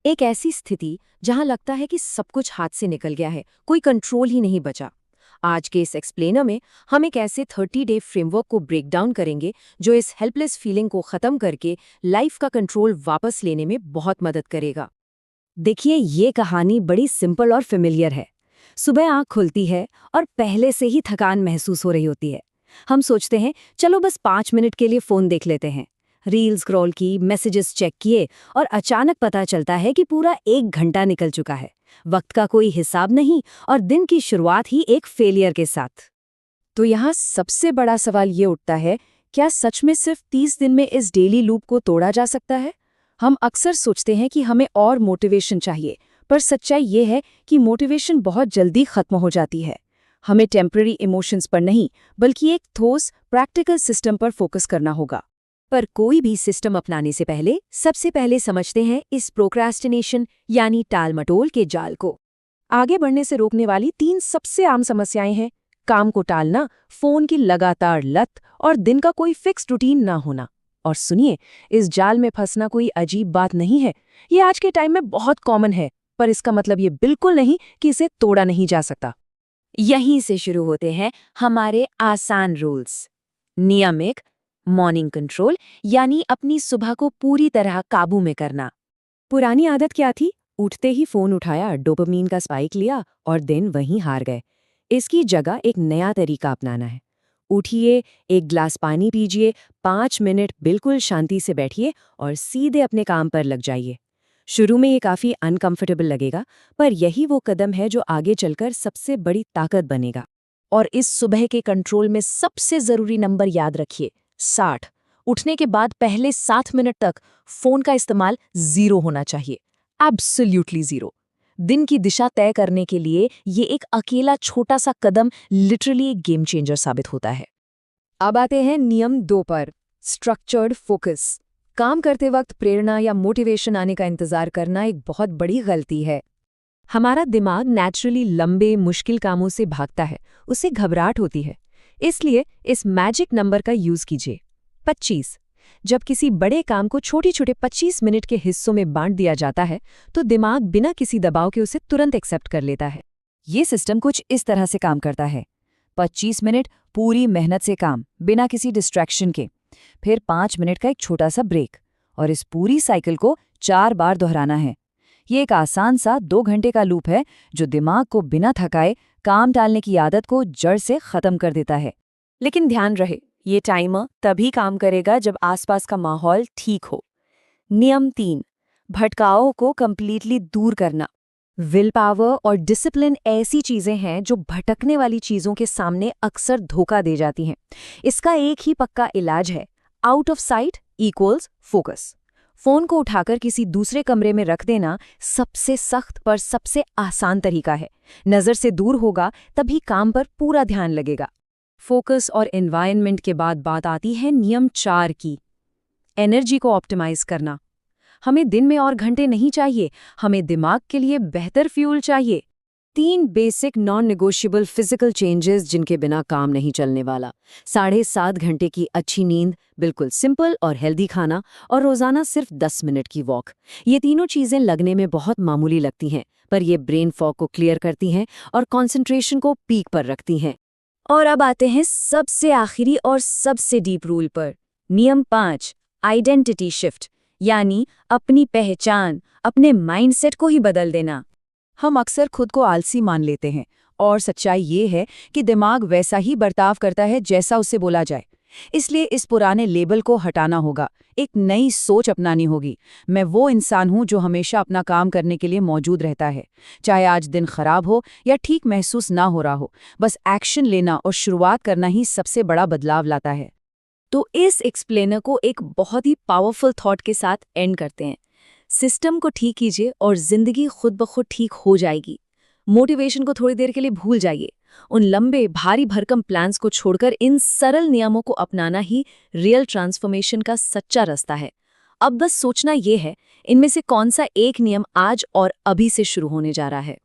एक ऐसी स्थिति जहां लगता है कि सब कुछ हाथ से निकल गया है, कोई कंट्रोल ही नहीं बचा। आज के इस एक्सप्लेनर में हम एक ऐसे 30 डे फ्रेमवर्क को ब्रेक डाउन करेंगे जो इस हेल्पलेस फीलिंग को खत्म करके लाइफ का कंट्रोल वापस लेने में बहुत मदद करेगा। देखिए, ये कहानी बड़ी सिंपल और फेमिलियर है। सुबह आंख खुलती है और पहले से ही थकान महसूस हो रही होती है। हम सोचते हैं चलो बस 5 मिनट के लिए फोन देख लेते हैं। रील स्क्रॉल की, मैसेजेस चेक किए और अचानक पता चलता है कि पूरा 1 घंटा निकल चुका है। वक्त का कोई हिसाब नहीं और दिन की शुरुआत ही एक फेलियर के साथ। तो यहाँ सबसे बड़ा सवाल ये उठता है, क्या सच में सिर्फ 30 दिन में इस डेली लूप को तोड़ा जा सकता है? हम अक्सर सोचते हैं कि हमें और मोटिवेशन चाहिए, पर सच्चाई ये है कि मोटिवेशन बहुत जल्दी खत्म हो जाती है। हमें टेम्पररी इमोशंस पर नहीं, बल्कि एक ठोस प्रैक्टिकल सिस्टम पर फोकस करना होगा। पर कोई भी सिस्टम अपनाने से पहले सबसे पहले समझते हैं इस प्रोक्रास्टिनेशन यानी टाल-मटोल के जाल को। आगे बढ़ने से रोकने वाली 3 सबसे आम समस्याएं हैं: काम को टालना, फोन की लगातार लत और दिन का कोई फिक्स रूटीन ना होना। और सुनिए, इस जाल में फंसना कोई अजीब बात नहीं है। ये आज के टाइम में बहुत कॉमन है, पर इसका मतलब ये बिल्कुल नहीं कि इसे तोड़ा नहीं जा सकता। यहीं से शुरू होते हैं हमारे आसान रूल्स। नियमित मॉर्निंग कंट्रोल यानी अपनी सुबह को पूरी तरह काबू में करना। पुरानी आदत क्या थी? उठते ही फोन उठाया, डोपामीन का स्पाइक लिया और दिन वहीं हार गए। इसकी जगह एक नया तरीका अपनाना है। उठिए, एक ग्लास पानी पीजिए, 5 मिनट बिल्कुल शांति से बैठिए और सीधे अपने काम पर लग जाइए। शुरू में ये काफ़ी अनकंफर्टेबल लगेगा, पर यही वो कदम है जो आगे चलकर सबसे बड़ी ताकत बनेगा। और इस सुबह के कंट्रोल में सबसे ज़रूरी नंबर याद रखिए, 60। उठने के बाद पहले 7 मिनट तक फ़ोन का इस्तेमाल 0 होना चाहिए। एब्सोल्यूटली 0। दिन की दिशा तय करने के लिए ये एक अकेला छोटा सा कदम लिटरली एक गेम चेंजर साबित होता है। अब आते हैं नियम 2 पर, स्ट्रक्चर्ड फोकस। काम करते वक्त प्रेरणा या मोटिवेशन आने का इंतजार करना एक बहुत बड़ी गलती है। हमारा दिमाग नेचुरली लंबे मुश्किल कामों से भागता है, उसे घबराहट होती है। इसलिए इस मैजिक नंबर का यूज कीजिए, 25। जब किसी बड़े काम को छोटे छोटे 25 मिनट के हिस्सों में बांट दिया जाता है, तो दिमाग बिना किसी दबाव के उसे तुरंत एक्सेप्ट कर लेता है। ये सिस्टम कुछ इस तरह से काम करता है: 25 मिनट पूरी मेहनत से काम, बिना किसी डिस्ट्रैक्शन के, फिर 5 मिनट का एक छोटा सा ब्रेक, और इस पूरी साइकिल को 4 बार दोहराना है। ये एक आसान सा 2 घंटे का लूप है जो दिमाग को बिना थकाए काम टालने की आदत को जड़ से खत्म कर देता है। लेकिन ध्यान रहे, ये टाइमर तभी काम करेगा जब आसपास का माहौल ठीक हो। नियम 3, भटकाओं को कंप्लीटली दूर करना। विल पावर और डिसिप्लिन ऐसी चीजें हैं जो भटकने वाली चीजों के सामने अक्सर धोखा दे जाती हैं। इसका एक ही पक्का इलाज है, out of site equals focus. Phone को उठाकर किसी दूसरे कमरे में रख देना सबसे सख्त पर सबसे आसान तरीका है। नजर से दूर होगा तभी काम पर पूरा ध्यान लगेगा। फोकस और एनवायरनमेंट के बाद बात आती है नियम 4 की, एनर्जी को ऑप्टिमाइज करना। हमें दिन में और घंटे नहीं चाहिए, हमें दिमाग के लिए बेहतर फ्यूल चाहिए। 3 basic non negotiable physical changes जिनके बिना काम नहीं चलने वाला: 7.5 घंटे की अच्छी नींद, बिल्कुल सिंपल और हेल्दी खाना, और रोजाना सिर्फ 10 मिनट की वॉक। ये तीनों चीजें लगने में बहुत मामूली लगती हैं, पर ये ब्रेन फॉग को क्लियर करती हैं और कंसंट्रेशन को पीक पर रखती हैं। और अब आते हैं सबसे आखिरी और सबसे डीप रूल पर, नियम 5, आइडेंटिटी शिफ्ट, यानी अपनी पहचान, अपने माइंडसेट को ही बदल देना। हम अक्सर खुद को आलसी मान लेते हैं, और सच्चाई ये है कि दिमाग वैसा ही बर्ताव करता है जैसा उसे बोला जाए। इसलिए इस पुराने लेबल को हटाना होगा, एक नई सोच अपनानी होगी। मैं वो इंसान हूं जो हमेशा अपना काम करने के लिए मौजूद रहता है, चाहे आज दिन खराब हो या ठीक महसूस ना हो रहा हो। बस एक्शन लेना और शुरुआत करना ही सबसे बड़ा बदलाव लाता है। तो इस एक्सप्लेनर को एक बहुत ही पावरफुल थॉट के साथ एंड करते हैं। सिस्टम को ठीक कीजिए और जिंदगी खुद ब खुद ठीक हो जाएगी। मोटिवेशन को थोड़ी देर के लिए भूल जाइए। उन लंबे भारी भरकम प्लान्स को छोड़कर इन सरल नियमों को अपनाना ही रियल ट्रांसफॉर्मेशन का सच्चा रास्ता है। अब बस सोचना यह है, इनमें से कौन सा एक नियम आज और अभी से शुरू होने जा रहा है।